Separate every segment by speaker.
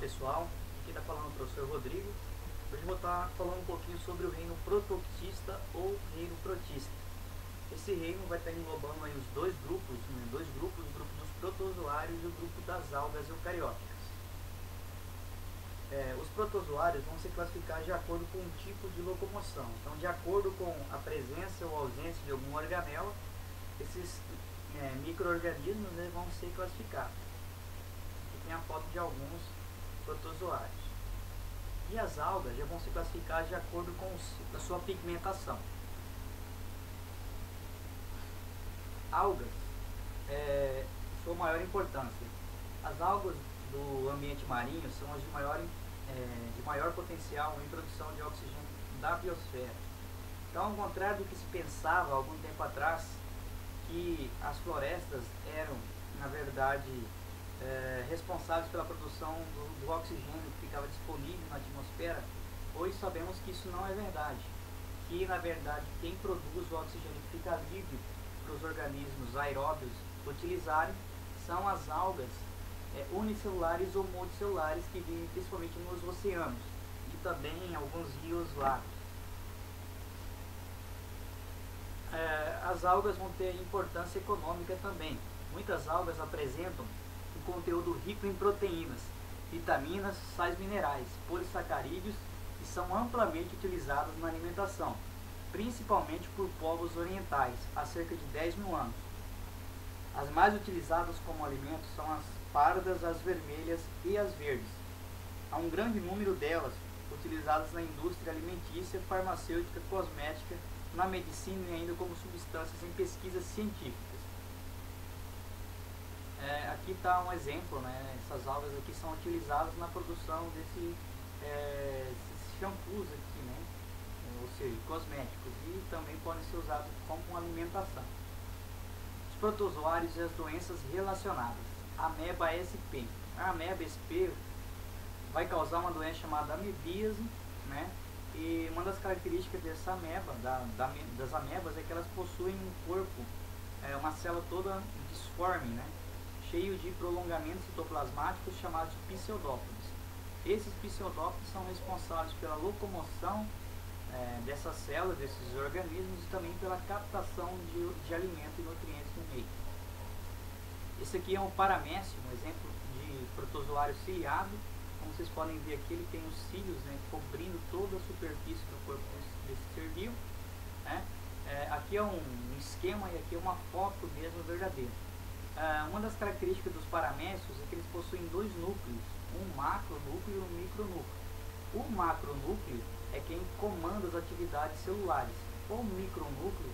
Speaker 1: pessoal, aqui está falando o professor Rodrigo. Hoje vou estar falando um pouquinho sobre o reino protoctista ou reino protista. Esse reino vai estar englobando aí os dois grupos, o grupo dos protozoários e o grupo das algas eucarióticas. Os protozoários vão se classificar de acordo com o tipo de locomoção. Então, de acordo com a presença ou ausência de alguma organela, esses micro-organismos vão ser classificados. Aqui tem a foto de alguns protozoários. E as algas já vão se classificar de acordo com a sua pigmentação. Algas, sua maior importância. As algas do ambiente marinho são as de maior potencial em produção de oxigênio da biosfera. Então, ao contrário do que se pensava há algum tempo atrás, que as florestas eram, na verdade, responsáveis pela produção do oxigênio que ficava disponível na atmosfera, hoje sabemos que isso não é verdade. Que, na verdade, quem produz o oxigênio que fica livre para os organismos aeróbios utilizarem são as algas unicelulares ou multicelulares que vivem principalmente nos oceanos e também em alguns rios lagos. As algas vão ter importância econômica também. Muitas algas apresentam um conteúdo rico em proteínas, vitaminas, sais minerais, polissacarídeos e são amplamente utilizadas na alimentação, principalmente por povos orientais, há cerca de 10 mil anos. As mais utilizadas como alimento são as pardas, as vermelhas e as verdes. Há um grande número delas utilizadas na indústria alimentícia, farmacêutica, cosmética, na medicina e ainda como substâncias em pesquisas científicas. Aqui está um exemplo, essas algas aqui são utilizadas na produção desses shampoos aqui, ou seja, cosméticos, e também podem ser usados como alimentação. Os protozoários e as doenças relacionadas. Ameba SP. A ameba SP vai causar uma doença chamada amebíase, e uma das características dessa ameba, das amebas, é que elas possuem um corpo, uma célula toda disforme, cheio de prolongamentos citoplasmáticos chamados pseudópodes. Esses pseudópodes são responsáveis pela locomoção dessas células, desses organismos, e também pela captação de alimento e nutrientes no meio. Esse aqui é um paramécio, um exemplo de protozoário ciliado. Como vocês podem ver aqui, ele tem os cílios cobrindo toda a superfície do corpo desse ser vivo. Aqui é um esquema e aqui é uma foto mesmo verdadeira. Uma das características dos paramécios é que eles possuem dois núcleos, um macronúcleo e um micronúcleo. O macronúcleo é quem comanda as atividades celulares. O micronúcleo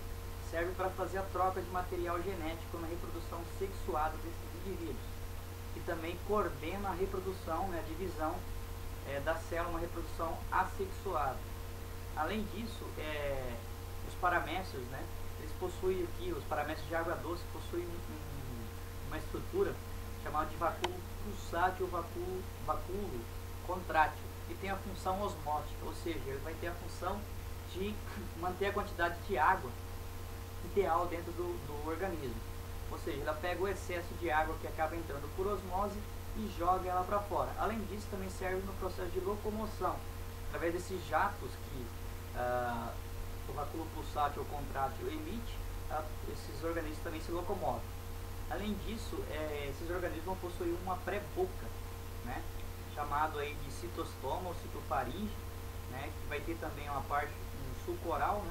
Speaker 1: serve para fazer a troca de material genético na reprodução sexuada desses indivíduos. E também coordena a reprodução, a divisão da célula, uma reprodução assexuada. Além disso, os paramécios, eles possuem aqui, os paramécios de água doce possuem uma estrutura chamada de vacúolo pulsátil ou vacúolo contrátil, que tem a função osmótica, ou seja, ele vai ter a função de manter a quantidade de água ideal dentro do organismo. Ou seja, ela pega o excesso de água que acaba entrando por osmose e joga ela para fora. Além disso, também serve no processo de locomoção, através desses jatos que o vacúolo pulsátil ou contrátil emite, esses organismos também se locomovem. Além disso, esses organismos vão possuir uma pré-boca, chamado aí de citostoma ou citofaringe, que vai ter também uma parte, um suco oral,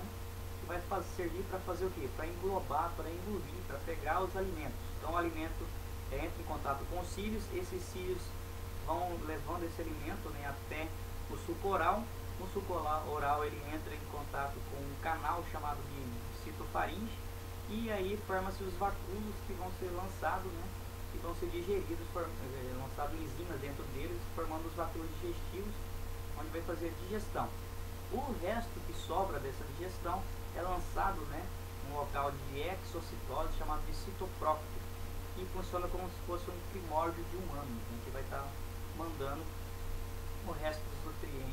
Speaker 1: que vai servir para fazer o quê? Para englobar, para engolir, para pegar os alimentos. Então o alimento entra em contato com os cílios, esses cílios vão levando esse alimento até o suco oral. O suco oral ele entra em contato com um canal chamado de citofaringe, e aí forma-se os vacúolos que vão ser lançados, que vão ser digeridos, lançados enzimas dentro deles, formando os vacúolos digestivos, onde vai fazer a digestão. O resto que sobra dessa digestão é lançado num local de exocitose chamado de citoprócito, que funciona como se fosse um primórdio de um ano, que vai estar mandando o resto dos nutrientes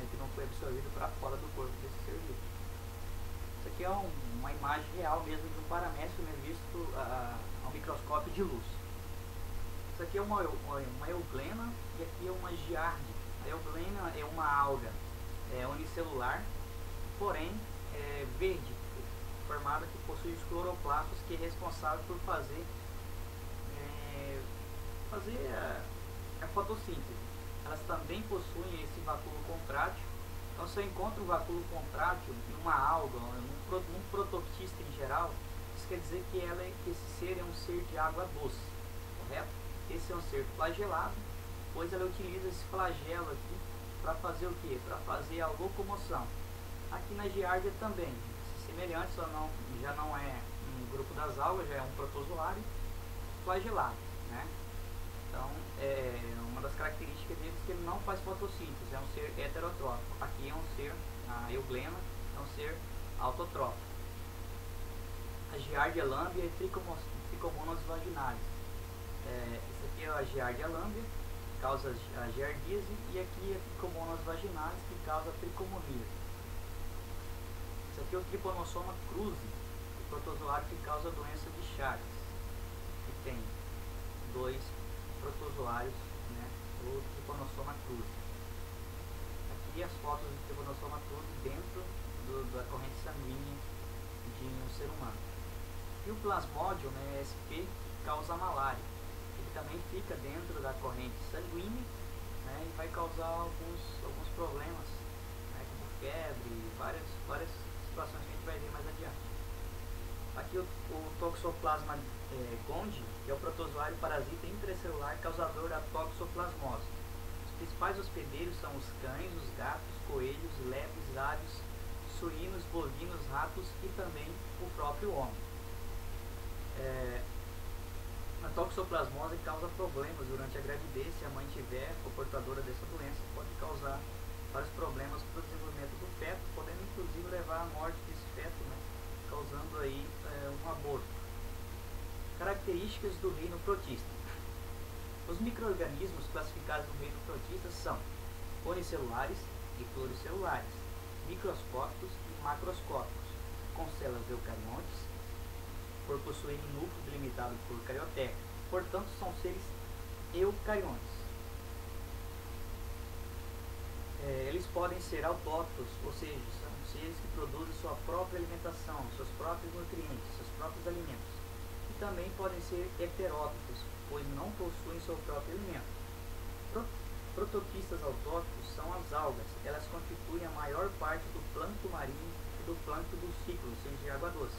Speaker 1: que não foi absorvido para fora do corpo desse ser vivo. Isso aqui é uma imagem real mesmo de um paramécio visto ao microscópio de luz. Isso aqui é uma euglena e aqui é uma giardia. A euglena é uma alga unicelular, porém verde, formada, que possui os cloroplastos, que é responsável por fazer a fotossíntese. Elas também possuem esse vacúolo contrátil. Então, se eu encontro um vacúolo contrátil em uma alga, num protoctista em geral, isso quer dizer que esse ser é um ser de água doce, correto? Esse é um ser flagelado, pois ela utiliza esse flagelo aqui para fazer o quê? Para fazer a locomoção. Aqui na giardia também, semelhante, só já não é um grupo das algas, já é um protozoário flagelado, né? Então, uma das características deles é que ele não faz fotossíntese, é um ser heterotrófico. Aqui é um ser, a euglena, é um ser autotrófico. A giardia lambia e trichomonas vaginalis. Isso aqui é a giardia lambia, que causa a giardíase, e aqui é a trichomonas vaginalis, que causa a tricomoníase. Isso aqui é o Trypanosoma cruzi, o protozoário que causa a doença de Chagas, que tem 2 protozoários, né, o Trypanosoma cruzi. Aqui as fotos do Trypanosoma cruzi dentro da corrente sanguínea de um ser humano. E o Plasmodium, né, SP, causa a malária. Ele também fica dentro da corrente sanguínea, né, e vai causar alguns problemas, né, como febre e várias situações que a gente vai ver mais adiante. Aqui o Toxoplasma gondii, que é o protozoário parasita intracelular causador da toxoplasmose. Os principais hospedeiros são os cães, os gatos, coelhos, lepres, aves, suínos, bovinos, ratos e também o próprio homem. A toxoplasmose causa problemas durante a gravidez. Se a mãe tiver ou portadora dessa doença, pode causar vários problemas para o desenvolvimento do feto, podendo inclusive levar à morte desse feto, né, causando aí um aborto. Características do reino protista. Os micro-organismos classificados no reino protista são unicelulares e pluricelulares, microscópicos e macroscópicos, com células eucariontes, por possuírem núcleo delimitado por carioteca. Portanto, são seres eucariontes. Eles podem ser autótrofos, ou seja, são seres que produzem sua própria alimentação, seus próprios nutrientes, seus próprios alimentos. E também podem ser heterótrofos, pois não possuem seu próprio alimento. Protoquistas autótrofos são as algas. Elas constituem a maior parte do plâncton marinho e do plâncton do ciclo, ou seja, de água doce.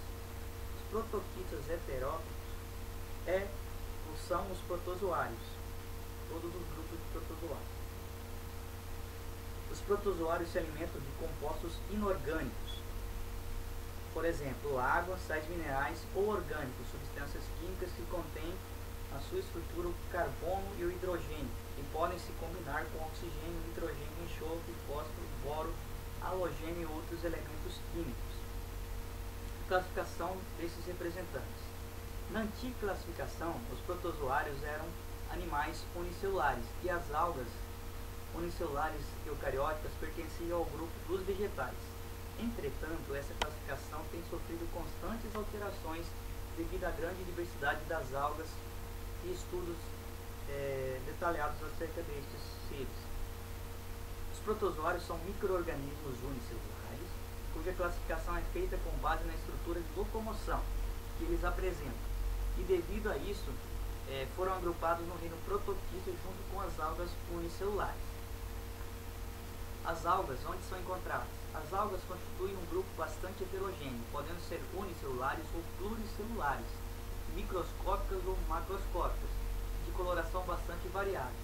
Speaker 1: Os protoquistas heterótrofos são os protozoários, todos os grupos de protozoários. Os protozoários se alimentam de compostos inorgânicos, por exemplo, água, sais minerais ou orgânicos, substâncias químicas que contêm na sua estrutura o carbono e o hidrogênio, e podem se combinar com oxigênio, nitrogênio, enxofre, fósforo, boro, halogênio e outros elementos químicos. Classificação desses representantes. Na antiga classificação, os protozoários eram animais unicelulares e as algas unicelulares eucarióticas pertenciam ao grupo dos vegetais. Entretanto, essa classificação tem sofrido constantes alterações devido à grande diversidade das algas e estudos detalhados acerca destes seres. Os protozoários são micro-organismos unicelulares, cuja classificação é feita com base na estrutura de locomoção que eles apresentam, e devido a isso foram agrupados no reino protoquista junto com as algas unicelulares. As algas, onde são encontradas? As algas constituem um grupo bastante heterogêneo, podendo ser unicelulares ou pluricelulares, microscópicas ou macroscópicas, de coloração bastante variável.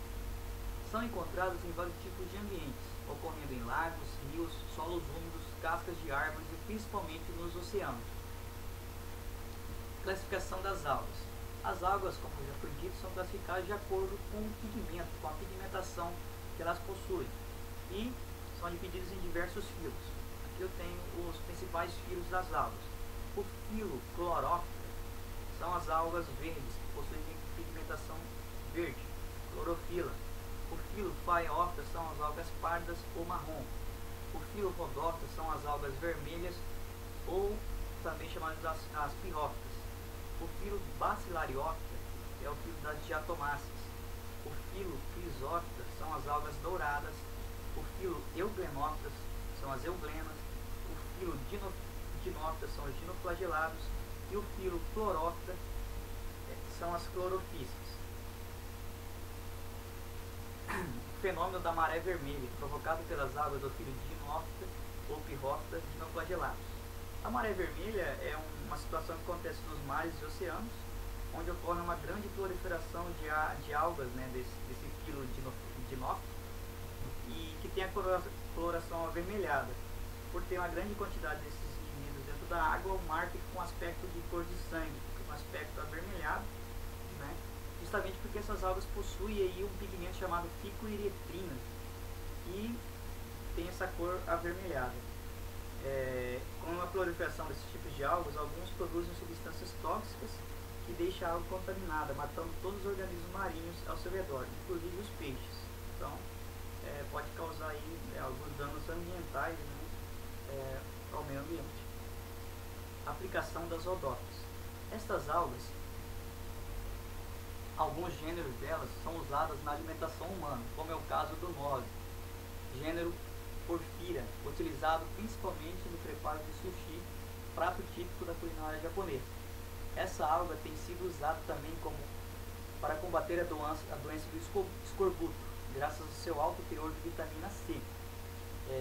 Speaker 1: São encontradas em vários tipos de ambientes, ocorrendo em lagos, rios, solos úmidos, cascas de árvores e principalmente nos oceanos. Classificação das algas. As algas, como já foi dito, são classificadas de acordo com o pigmento, com a pigmentação que elas possuem, e são divididas em diversos filos. Aqui eu tenho os principais filos das algas. O filo Chlorophylla são as algas verdes, que possuem pigmentação verde, clorofila. O filo Phaeophylla são as algas pardas ou marrom. O filo Rhodophylla são as algas vermelhas, ou também chamadas as pirrófitas. O filo Bacillariophylla é o filo das diatomáceas. O filo Chrysoptera são as algas douradas. O filo Euglenoptera são as euglenas. O filo Dinoptera são os dinoflagelados. E o filo Chloroptera são as clorofícias. O fenômeno da maré vermelha, provocado pelas águas do filo Dinoptera ou Pirroptera dinoflagelados. A maré vermelha é uma situação que acontece nos mares e oceanos, onde ocorre uma grande proliferação de algas, né, desse filo Dinoptera, e que tem a coloração avermelhada. Por ter uma grande quantidade desses indivíduos dentro da água, o mar fica com um aspecto de cor de sangue, fica com um aspecto avermelhado, né, justamente porque essas algas possuem aí um pigmento chamado ficoiretrina, que tem essa cor avermelhada. Com a proliferação desses tipos de algas, alguns produzem substâncias tóxicas que deixam a água contaminada, matando todos os organismos marinhos ao seu redor, inclusive os peixes. Então, pode causar aí, alguns danos ambientais, né, ao meio ambiente. Aplicação das odófilas. Estas algas, alguns gêneros delas são usadas na alimentação humana, como é o caso do nove, gênero Porphyra, utilizado principalmente no preparo de sushi, prato típico da culinária japonesa. Essa alga tem sido usada também para combater a doença do escorbuto, graças ao seu alto teor de vitamina C.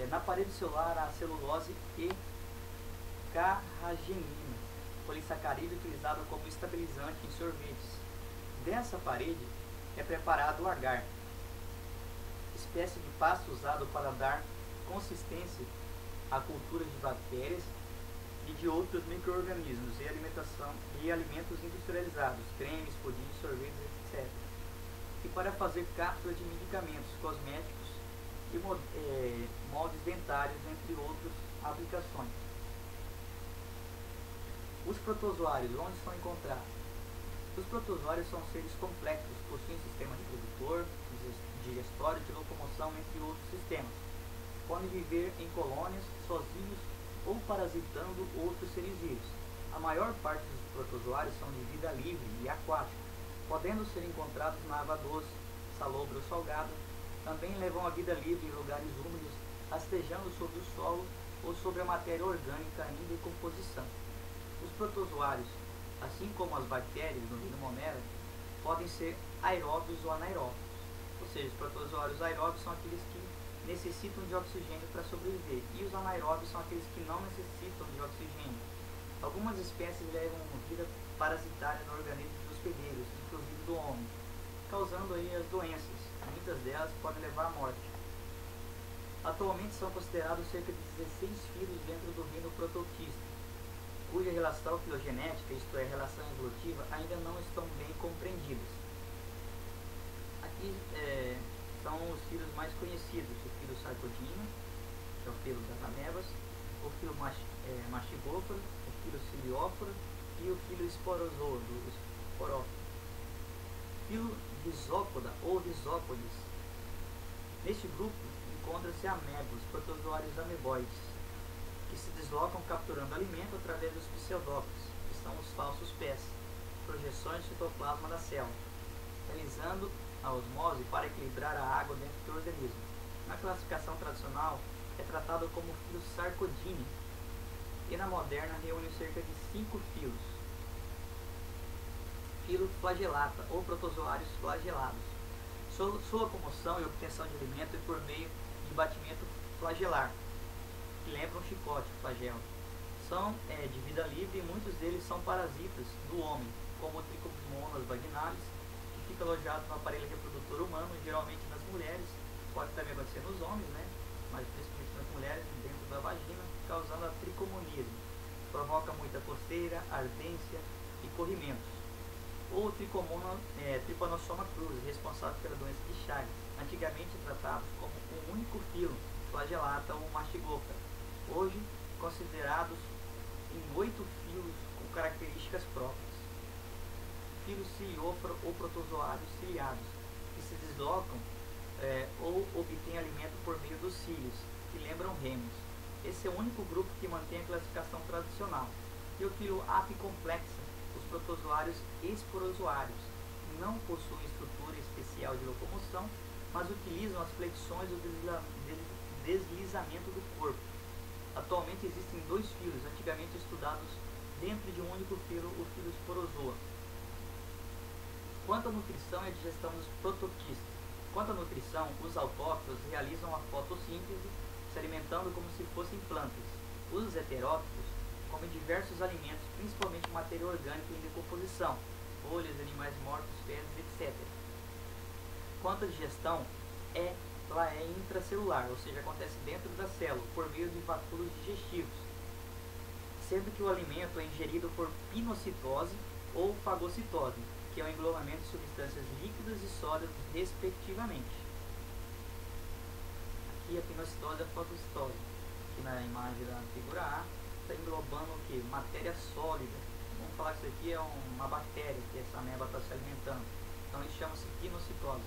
Speaker 1: Na parede celular, há celulose e carragenina, polissacarídeo utilizado como estabilizante em sorvetes. Dessa parede é preparado o agar, espécie de pasto usado para dar consistência a culturas de bactérias e de outros micro-organismos e alimentos industrializados, cremes, pudins, sorvetes, etc. E para fazer cápsulas de medicamentos, cosméticos e moldes dentários, entre outras aplicações. Os protozoários, onde são encontrados? Os protozoários são seres complexos, possuem sistema reprodutor, digestório, de locomoção, entre outros sistemas. Podem viver em colônias, sozinhos ou parasitando outros seres vivos. A maior parte dos protozoários são de vida livre e aquática, podendo ser encontrados na água doce, salobra ou salgada. Também levam a vida livre em lugares úmidos, rastejando sobre o solo ou sobre a matéria orgânica ainda em decomposição. Os protozoários, assim como as bactérias do reino Monera, podem ser aeróbios ou anaeróbios. Ou seja, os protozoários aeróbios são aqueles que necessitam de oxigênio para sobreviver, e os anaeróbios são aqueles que não necessitam de oxigênio. Algumas espécies levam vida parasitária no organismo dos hospedeiros, inclusive do homem, causando aí as doenças. Muitas delas podem levar à morte. Atualmente são considerados cerca de 16 filos dentro do reino prototista, cuja relação filogenética, isto é, relação evolutiva, ainda não estão bem compreendidas. Aqui são os filos mais conhecidos: o filo Sarcodina, que é o filo das amebas, o filo Machigófora, o filo Ciliófora e o filo Esporozoa, do Sporófora. Filo Rhizópoda ou Rhizópodes. Neste grupo encontra-se amebas, protozoários ameboides, que se deslocam capturando alimento através dos pseudópodes, que são os falsos pés, projeções do citoplasma da célula, realizando a osmose para equilibrar a água dentro do organismo. Na classificação tradicional, é tratado como filo Sarcodine, e na moderna reúne cerca de 5 filos. Filo Flagellata, ou protozoários flagelados. Sua locomoção e obtenção de alimento é por meio de batimento flagelar, que lembra um chicote, flagelo. São de vida livre e muitos deles são parasitas do homem, como o Trichomonas vaginalis, que fica alojado no aparelho reprodutor humano, geralmente nas mulheres, pode também acontecer nos homens, né? Mas principalmente nas mulheres, dentro da vagina, causando a tricomoníase. Provoca muita coceira, ardência e corrimentos. Ou Trypanosoma cruzi, responsável pela doença de Chagas, antigamente tratados como um único filo, flagellata ou mastigófera, hoje considerados em 8 filos com características próprias. Filo Ciliófora ou protozoários ciliados, que se deslocam ou obtêm alimento por meio dos cílios, que lembram remos. Esse é o único grupo que mantém a classificação tradicional. E o filo Apicomplexa, os protozoários esporozoários, não possuem estrutura especial de locomoção, mas utilizam as flexões e o deslizamento do corpo. Atualmente existem 2 filos, antigamente estudados dentro de um único filo, o filo Sporozoa. Quanto à nutrição e à digestão dos protoquistas. Quanto à nutrição, os autóctonos realizam a fotossíntese, se alimentando como se fossem plantas. Os heteróctos comem diversos alimentos, principalmente matéria orgânica em decomposição, folhas, animais mortos, fezes, etc. Quanto à digestão, ela é intracelular, ou seja, acontece dentro da célula, por meio de váculos digestivos, sendo que o alimento é ingerido por pinocitose ou fagocitose, que é o englobamento de substâncias líquidas e sólidas, respectivamente. Aqui a pinocitose e a fagocitose. Aqui na imagem da figura A, está englobando o que? Matéria sólida. Vamos falar que isso aqui é uma bactéria que essa ameba está se alimentando. Então isso chama-se pinocitose.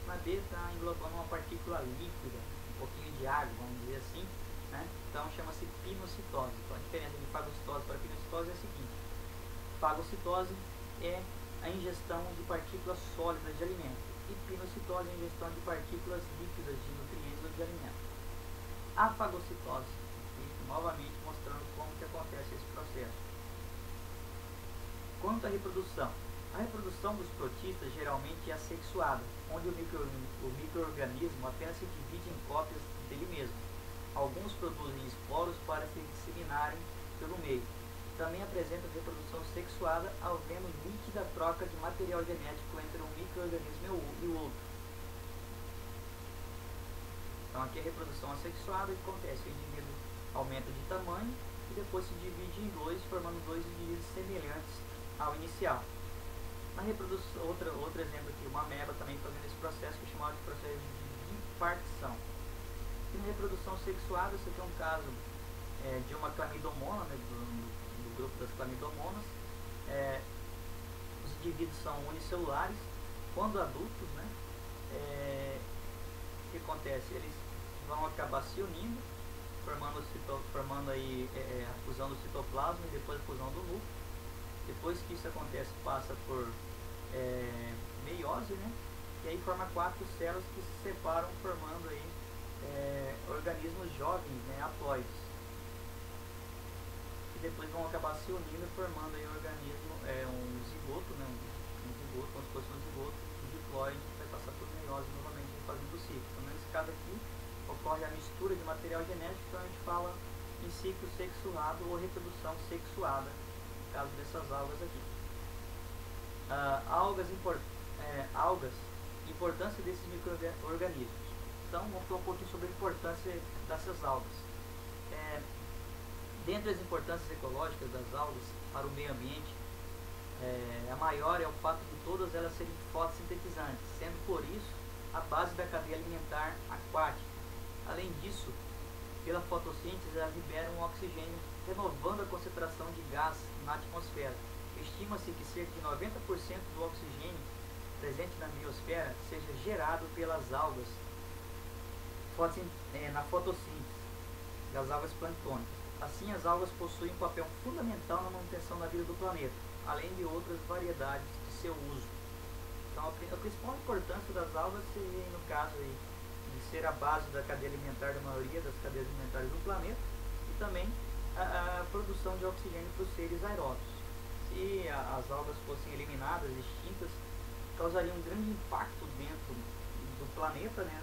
Speaker 1: Na B está englobando uma partícula líquida, um pouquinho de água, vamos dizer assim, né? Então chama-se pinocitose. Então a diferença de fagocitose para pinocitose é a seguinte: fagocitose é a ingestão de partículas sólidas de alimento e pinocitose é a ingestão de partículas líquidas de nutrientes ou de alimento. A fagocitose, novamente mostrando como que acontece esse processo. Quanto à reprodução, a reprodução dos protistas geralmente é assexuada, onde o micro-organismo apenas se divide em cópias dele mesmo. Alguns produzem esporos para se disseminarem pelo meio. Também apresenta reprodução sexuada, havendo nítida troca de material genético entre um micro-organismo e o outro. Então aqui a reprodução assexuada acontece, o indivíduo aumenta de tamanho e depois se divide em 2, formando 2 indivíduos semelhantes ao inicial. Na reprodução, outro exemplo aqui, uma ameba também fazendo esse processo que é chamado de processo de bipartição. E na reprodução sexuada, você tem um caso de uma clamidomona, né, do grupo das clamidomonas. Os indivíduos são unicelulares. Quando adultos, né, o que acontece? Eles vão acabar se unindo, formando aí a fusão do citoplasma e depois a fusão do núcleo. Depois que isso acontece, passa por meiose, né? E aí forma 4 células que se separam, formando aí organismos jovens, né, haploides. E depois vão acabar se unindo, formando aí um organismo, um zigoto, né? Um zigoto, como se fosse um zigoto diploide, que vai passar por meiose novamente, fazendo o ciclo. Então, nesse caso aqui, ocorre a mistura de material genético, então a gente fala em ciclo sexuado ou reprodução sexuada, no caso dessas algas aqui. Algas, importância desses micro-organismos. Então, vamos falar um pouquinho sobre a importância dessas algas. Dentre as importâncias ecológicas das algas para o meio ambiente, a maior é o fato de todas elas serem fotossintetizantes, sendo por isso a base da cadeia alimentar aquática. Além disso, pela fotossíntese, elas liberam o oxigênio, renovando a concentração de gás na atmosfera. Estima-se que cerca de 90% do oxigênio presente na biosfera seja gerado pelas algas na fotossíntese das algas planctônicas. Assim, as algas possuem um papel fundamental na manutenção da vida do planeta, além de outras variedades de seu uso. Então, a principal importância das algas seria, no caso, aí, de ser a base da cadeia alimentar da maioria das cadeias alimentares do planeta e também a produção de oxigênio para os seres aeróbios. Se as algas fossem eliminadas, extintas, causariam um grande impacto dentro do planeta, né,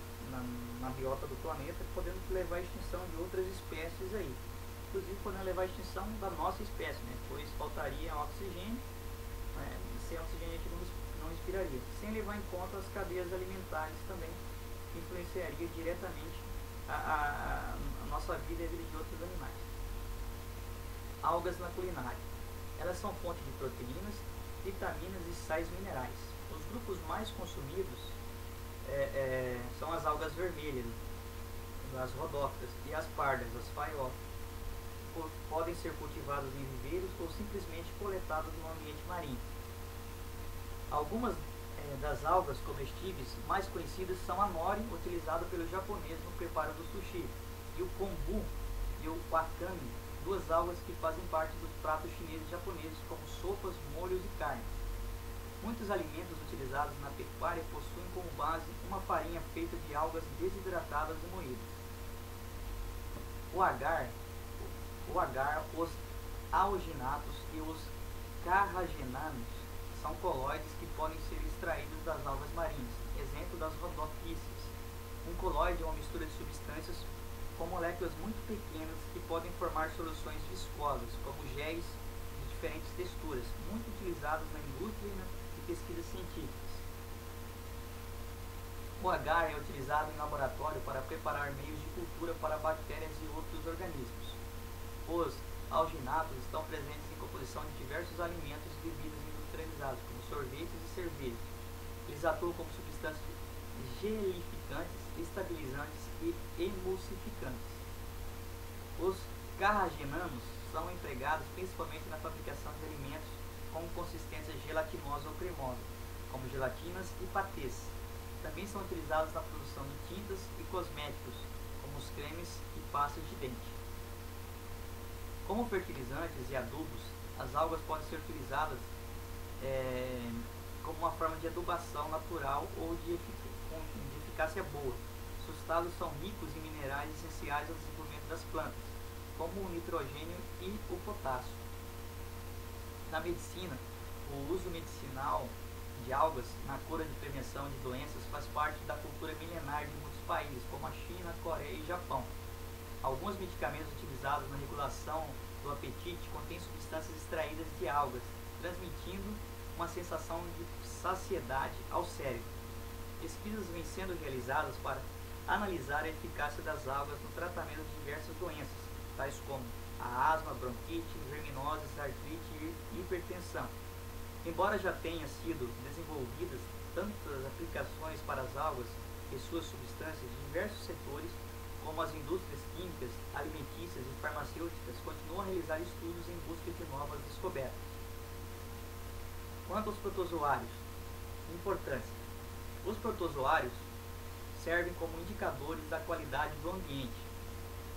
Speaker 1: na biota do planeta, podendo levar à extinção de outras espécies aí. Inclusive podendo levar à extinção da nossa espécie, né, pois faltaria oxigênio, né, e sem oxigênio a gente não respiraria. Sem levar em conta as cadeias alimentares também, que influenciaria diretamente a nossa vida e a vida de outros animais. Algas na culinária. Elas são fonte de proteínas, vitaminas e sais minerais. Os grupos mais consumidos são as algas vermelhas, as rodófitas, e as pardas, as faiófitas. Podem ser cultivadas em viveiros ou simplesmente coletadas no ambiente marinho. Algumas das algas comestíveis mais conhecidas são a nori, utilizada pelo japonês no preparo do sushi, e o kombu e o wakame, 2 algas que fazem parte dos pratos chineses e japoneses, como sopas, molhos e carnes. Muitos alimentos utilizados na pecuária possuem como base uma farinha feita de algas desidratadas e moídas. O agar, os alginatos e os carragenanos são colóides que podem ser extraídos das algas marinhas, exemplo das rodopícias. Um colóide é uma mistura de substâncias com moléculas muito pequenas que podem formar soluções viscosas, como géis de diferentes texturas, muito utilizados na indústria e pesquisas científicas. O agar é utilizado em laboratório para preparar meios de cultura para bactérias e outros organismos. Os alginatos estão presentes em composição de diversos alimentos e bebidas industrializados, como sorvetes e cerveja. Eles atuam como substâncias gelificantes, estabilizantes e emulsificantes. Os carragenanos são empregados principalmente na fabricação de alimentos com consistência gelatinosa ou cremosa, como gelatinas e patês. Também são utilizados na produção de tintas e cosméticos, como os cremes e pastas de dente. Como fertilizantes e adubos, as algas podem ser utilizadas como uma forma de adubação natural ou de eficácia boa. Seus talos são ricos em minerais essenciais ao desenvolvimento das plantas, como o nitrogênio e o potássio. Na medicina, o uso medicinal de algas na cura de prevenção de doenças faz parte da cultura milenar de muitos países, como a China, Coreia e Japão. Alguns medicamentos utilizados na regulação do apetite contêm substâncias extraídas de algas, transmitindo uma sensação de saciedade ao cérebro. Pesquisas vêm sendo realizadas para analisar a eficácia das algas no tratamento de diversas doenças, tais como a asma, bronquite, verminoses, artrite e hipertensão. Embora já tenham sido desenvolvidas tantas aplicações para as algas e suas substâncias de diversos setores, como as indústrias químicas, alimentícias e farmacêuticas, continuam a realizar estudos em busca de novas descobertas. Quanto aos protozoários, importância. Os protozoários servem como indicadores da qualidade do ambiente,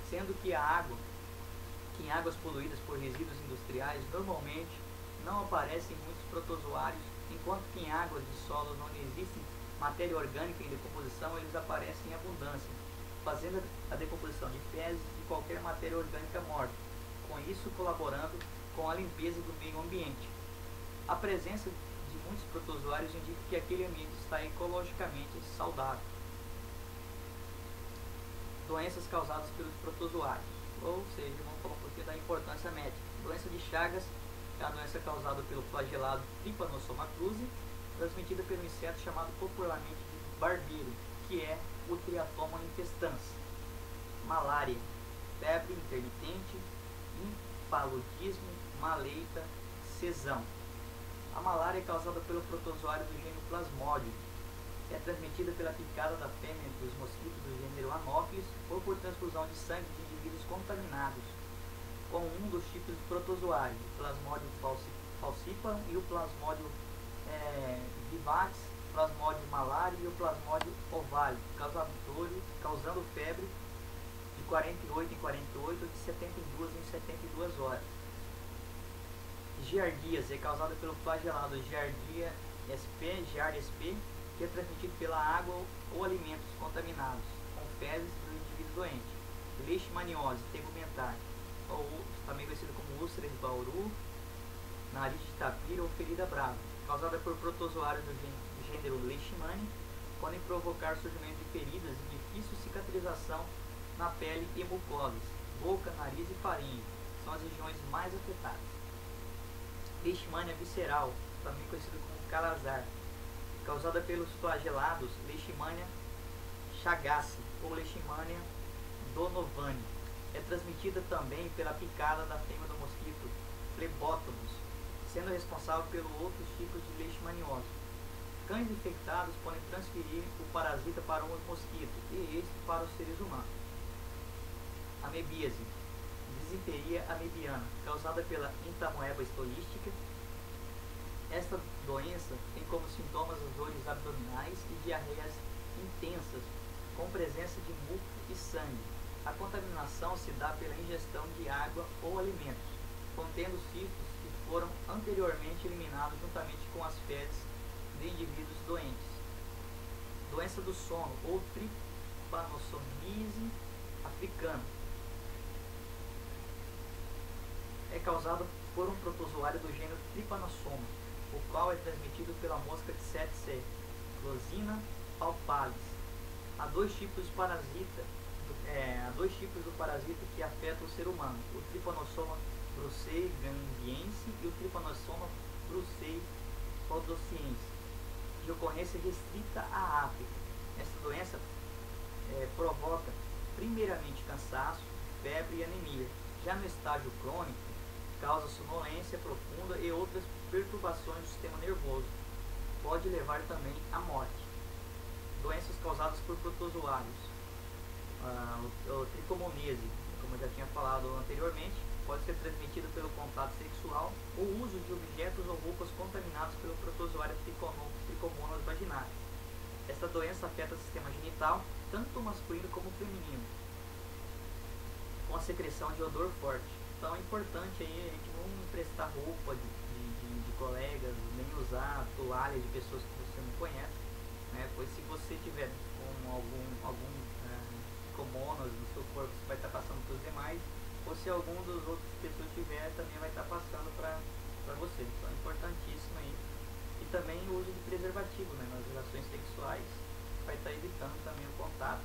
Speaker 1: sendo que em águas poluídas por resíduos industriais normalmente não aparecem muitos protozoários, enquanto que em águas de solos onde existe matéria orgânica em decomposição eles aparecem em abundância, fazendo a decomposição de fezes e qualquer matéria orgânica morta, com isso colaborando com a limpeza do meio ambiente. A presença de muitos protozoários indica que aquele ambiente está ecologicamente saudável. Doenças causadas pelos protozoários, ou seja, vamos falar um pouquinho da importância médica. Doença de Chagas é a doença causada pelo flagelado Trypanosoma cruzi, transmitida pelo inseto chamado popularmente de barbeiro, que é o Triatoma infestans. Malária, febre intermitente, impaludismo, maleita, cesão. A malária é causada pelo protozoário do gênero Plasmodium. É transmitida pela picada da fêmea dos mosquitos do gênero Anopheles ou por transfusão de sangue de indivíduos contaminados com um dos tipos de protozoário, o Plasmodium falciparum e o Plasmodium vivax, Plasmodium malariae e o Plasmodium ovale, causando febre de 48 em 48 ou de 72 em 72 horas. Giardíase é causada pelo flagelado Giardia sp, que é transmitido pela água ou alimentos contaminados, com fezes do indivíduo doente. Leishmaniose tegumentar, ou também conhecido como úlcera de Bauru, nariz de tapira ou ferida brava, causada por protozoários do gênero Leishmania, podem provocar surgimento de feridas e difícil cicatrização na pele e mucosas, boca, nariz e faringe, são as regiões mais afetadas. Leishmania visceral, também conhecido como calazar, causada pelos flagelados Leishmania chagaci ou Leishmania donovani. É transmitida também pela picada da fêmea do mosquito Phlebotomus, sendo responsável pelos outros tipos de leishmaniose. Cães infectados podem transferir o parasita para um mosquito e este para os seres humanos. Amebíase, disenteria amebiana, causada pela entamoeba estolística. Esta doença tem como sintomas as dores abdominais e diarreias intensas, com presença de muco e sangue. A contaminação se dá pela ingestão de água ou alimentos, contendo cistos que foram anteriormente eliminados juntamente com as fezes de indivíduos doentes. Doença do sono ou trypanosomia africana é causada por um protozoário do gênero Trypanosoma, o qual é transmitido pela mosca Tsetse, Closina palpalis. Há dois tipos do parasita que afetam o ser humano: o Trypanosoma brucei-gandiense e o Trypanosoma brucei-rhodesiense, de ocorrência restrita à África. Essa doença provoca primeiramente cansaço, febre e anemia. Já no estágio crônico, causa sonolência profunda e outras perturbações do sistema nervoso. Pode levar também à morte. Doenças causadas por protozoários. O tricomonese, como eu já tinha falado anteriormente, pode ser transmitido pelo contato sexual ou uso de objetos ou roupas contaminados pelo protozoário Trichomonas vaginalis. Esta doença afeta o sistema genital, tanto masculino como feminino, com a secreção de odor forte. Então é importante aí a gente não emprestar roupa de colegas, nem usar toalha de pessoas que você não conhece, né? Pois se você tiver com algum tricomonas no seu corpo, você vai estar passando para os demais, ou se algum dos outros pessoas tiver, também vai estar passando para você. Então é importantíssimo aí. E também o uso de preservativo, né, nas relações sexuais, vai estar evitando também o contato,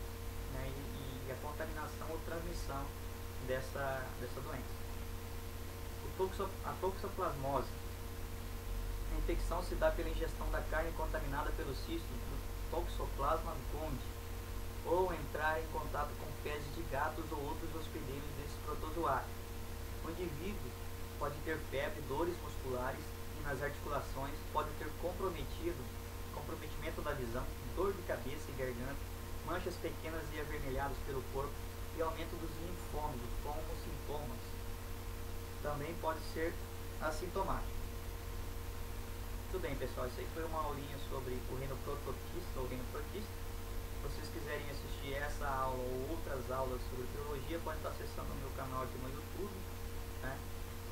Speaker 1: né, e a contaminação ou transmissão dessa doença. A toxoplasmose. A infecção se dá pela ingestão da carne contaminada pelo cisto do Toxoplasma gondii, ou entrar em contato com fezes de gatos ou outros hospedeiros desse protozoário. O indivíduo pode ter febre, dores musculares e nas articulações, pode ter comprometimento da visão, dor de cabeça e garganta, manchas pequenas e avermelhadas pelo corpo e aumento dos linfônodos como sintomas. Também pode ser assintomático. Tudo bem, pessoal, isso aí foi uma aulinha sobre o reino prototista ou reino protista. Se vocês quiserem assistir essa aula ou outras aulas sobre biologia, pode estar acessando o meu canal aqui no YouTube, né,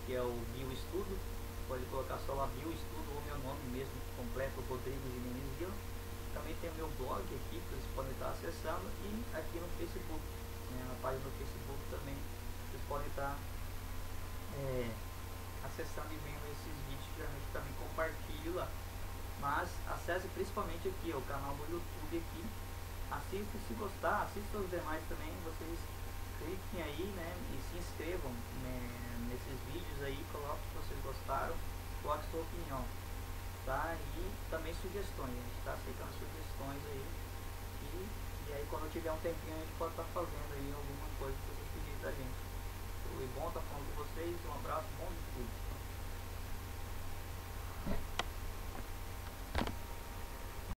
Speaker 1: que é o Bioestudo. Pode colocar só lá Bioestudo ou meu nome mesmo completo, Rodrigo Jimenez Vila. Também tem o meu blog aqui que vocês podem estar acessando, e aqui no Facebook, né, na página do Facebook também vocês podem estar acessando e vendo esses vídeos. Geralmente também compartilho lá, mas acesse principalmente aqui o canal do YouTube aqui, assista, se gostar, assista os demais também, vocês cliquem aí, né, e se inscrevam, né, nesses vídeos aí, coloque se vocês gostaram, coloque sua opinião, tá, e também sugestões, a gente está aceitando sugestões aí, e aí quando tiver um tempinho a gente pode estar fazendo aí alguma coisa que vocês pedirem pra gente. Foi bom estar falando com vocês, um abraço, bom estudo.